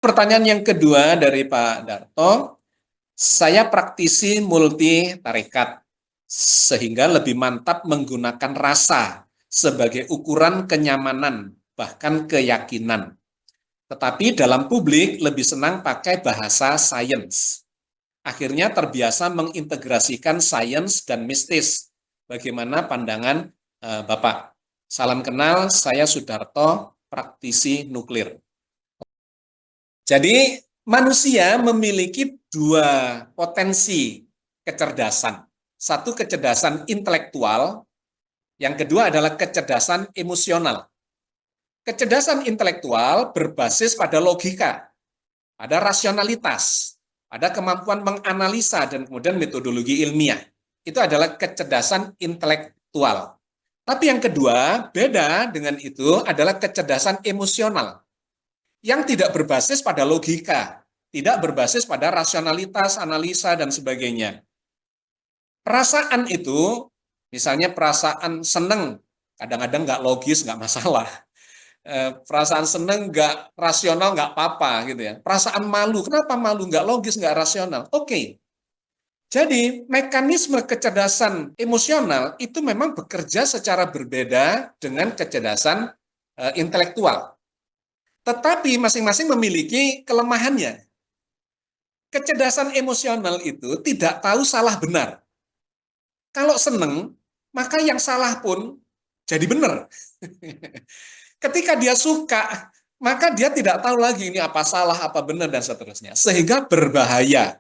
Pertanyaan yang kedua dari Pak Darto, saya praktisi multi tarekat, sehingga lebih mantap menggunakan rasa sebagai ukuran kenyamanan, bahkan keyakinan. Tetapi dalam publik lebih senang pakai bahasa sains. Akhirnya terbiasa mengintegrasikan sains dan mistis. Bagaimana pandangan Bapak? Salam kenal, saya Sudarto, praktisi nuklir. Jadi manusia memiliki dua potensi kecerdasan. Satu kecerdasan intelektual, yang kedua adalah kecerdasan emosional. Kecerdasan intelektual berbasis pada logika, pada rasionalitas, pada kemampuan menganalisa dan kemudian metodologi ilmiah. Itu adalah kecerdasan intelektual. Tapi yang kedua, beda dengan itu adalah kecerdasan emosional yang tidak berbasis pada logika, tidak berbasis pada rasionalitas, analisa, dan sebagainya. Perasaan itu, misalnya perasaan seneng, kadang-kadang nggak logis, nggak masalah. Perasaan seneng nggak rasional, nggak apa-apa gitu ya. Perasaan malu, kenapa malu? Nggak logis, nggak rasional. Oke. Jadi mekanisme kecerdasan emosional itu memang bekerja secara berbeda dengan kecerdasan intelektual. Tetapi masing-masing memiliki kelemahannya. Kecerdasan emosional itu tidak tahu salah benar. Kalau seneng, maka yang salah pun jadi benar. Ketika dia suka, maka dia tidak tahu lagi ini apa salah, apa benar, dan seterusnya. Sehingga berbahaya.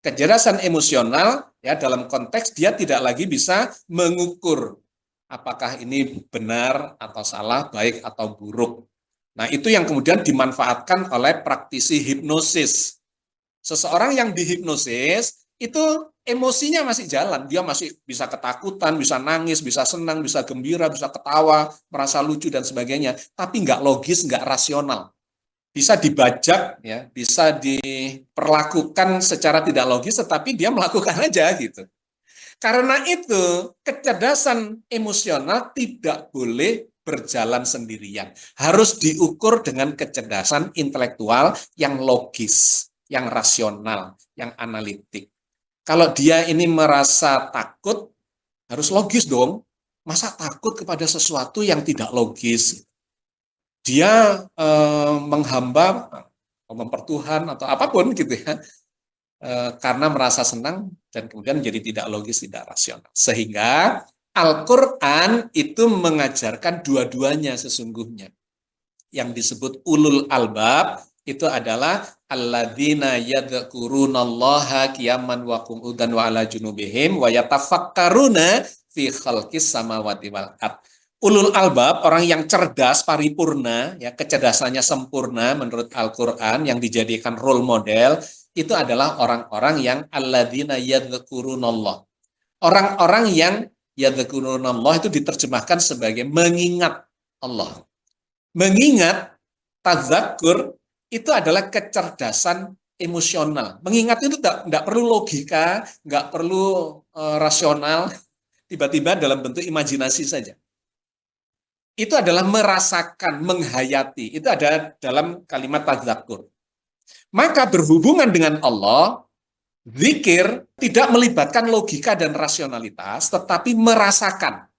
Kecerdasan emosional, ya dalam konteks dia tidak lagi bisa mengukur apakah ini benar atau salah, baik atau buruk. Nah, itu yang kemudian dimanfaatkan oleh praktisi hipnosis. Seseorang yang dihipnosis, itu emosinya masih jalan. Dia masih bisa ketakutan, bisa nangis, bisa senang, bisa gembira, bisa ketawa, merasa lucu, dan sebagainya. Tapi nggak logis, nggak rasional. Bisa dibajak, ya, bisa diperlakukan secara tidak logis, tetapi dia melakukan aja gitu. Karena itu, kecerdasan emosional tidak boleh berjalan sendirian. Harus diukur dengan kecerdasan intelektual yang logis, yang rasional, yang analitik. Kalau dia ini merasa takut, harus logis dong. Masa takut kepada sesuatu yang tidak logis? Dia menghamba, mempertuhan atau apapun gitu ya, karena merasa senang dan kemudian jadi tidak logis, tidak rasional. Sehingga Al-Quran itu mengajarkan dua-duanya sesungguhnya. Yang disebut ulul albab itu adalah alladzina yadhkurunallaha qiyaman wa qu'udan wa ala junubihim wa yatafakkaruna fi khalqis samawati wal ard. Ulul albab, orang yang cerdas, paripurna, ya kecerdasannya sempurna menurut Al-Quran, yang dijadikan role model, itu adalah orang-orang yang alladzina yadhkurunallah. Orang-orang yang yadhkurunallah itu diterjemahkan sebagai mengingat Allah. Mengingat, tadzakur, itu adalah kecerdasan emosional. Mengingat itu tidak perlu logika, nggak perlu rasional, tiba-tiba dalam bentuk imajinasi saja. Itu adalah merasakan, menghayati. Itu ada dalam kalimat tadzakur. Maka berhubungan dengan Allah, zikir tidak melibatkan logika dan rasionalitas, tetapi merasakan.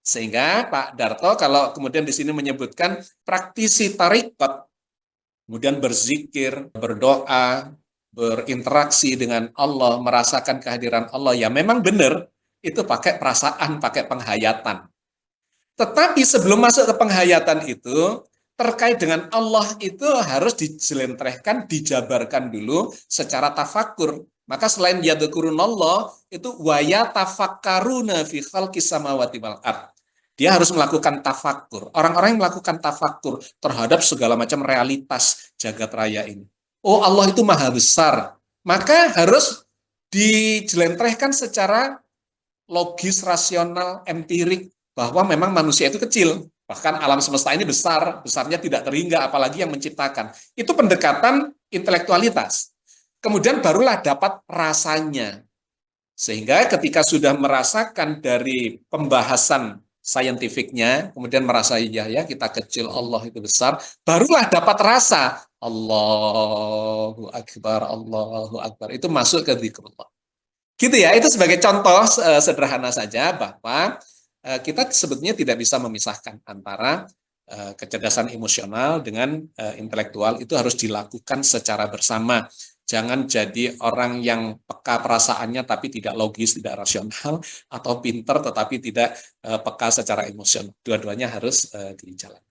Sehingga Pak Darto kalau kemudian di sini menyebutkan praktisi tarekat, kemudian berzikir, berdoa, berinteraksi dengan Allah, merasakan kehadiran Allah, ya memang benar, itu pakai perasaan, pakai penghayatan. Tetapi sebelum masuk ke penghayatan itu, terkait dengan Allah itu harus dijelentrehkan, dijabarkan dulu secara tafakur. Maka selain yadhkurunallah, itu waya tafakkaruna fi khalqis samawati wal ard. Dia harus melakukan tafakur. Orang-orang yang melakukan tafakur terhadap segala macam realitas jagat raya ini. Oh, Allah itu maha besar. Maka harus dijelentrehkan secara logis, rasional, empirik, bahwa memang manusia itu kecil. Bahkan alam semesta ini besar, besarnya tidak terhingga, apalagi yang menciptakan. Itu pendekatan intelektualitas. Kemudian barulah dapat rasanya. Sehingga ketika sudah merasakan dari pembahasan saintifiknya, kemudian merasa ya kita kecil, Allah itu besar, barulah dapat rasa. Allahu Akbar, Allahu Akbar. Itu masuk ke zikrullah. Gitu ya, itu sebagai contoh sederhana saja bahwa kita sebetulnya tidak bisa memisahkan antara kecerdasan emosional dengan intelektual. Itu harus dilakukan secara bersama. Jangan jadi orang yang peka perasaannya tapi tidak logis, tidak rasional, atau pinter tetapi tidak peka secara emosional. Dua-duanya harus dijalankan.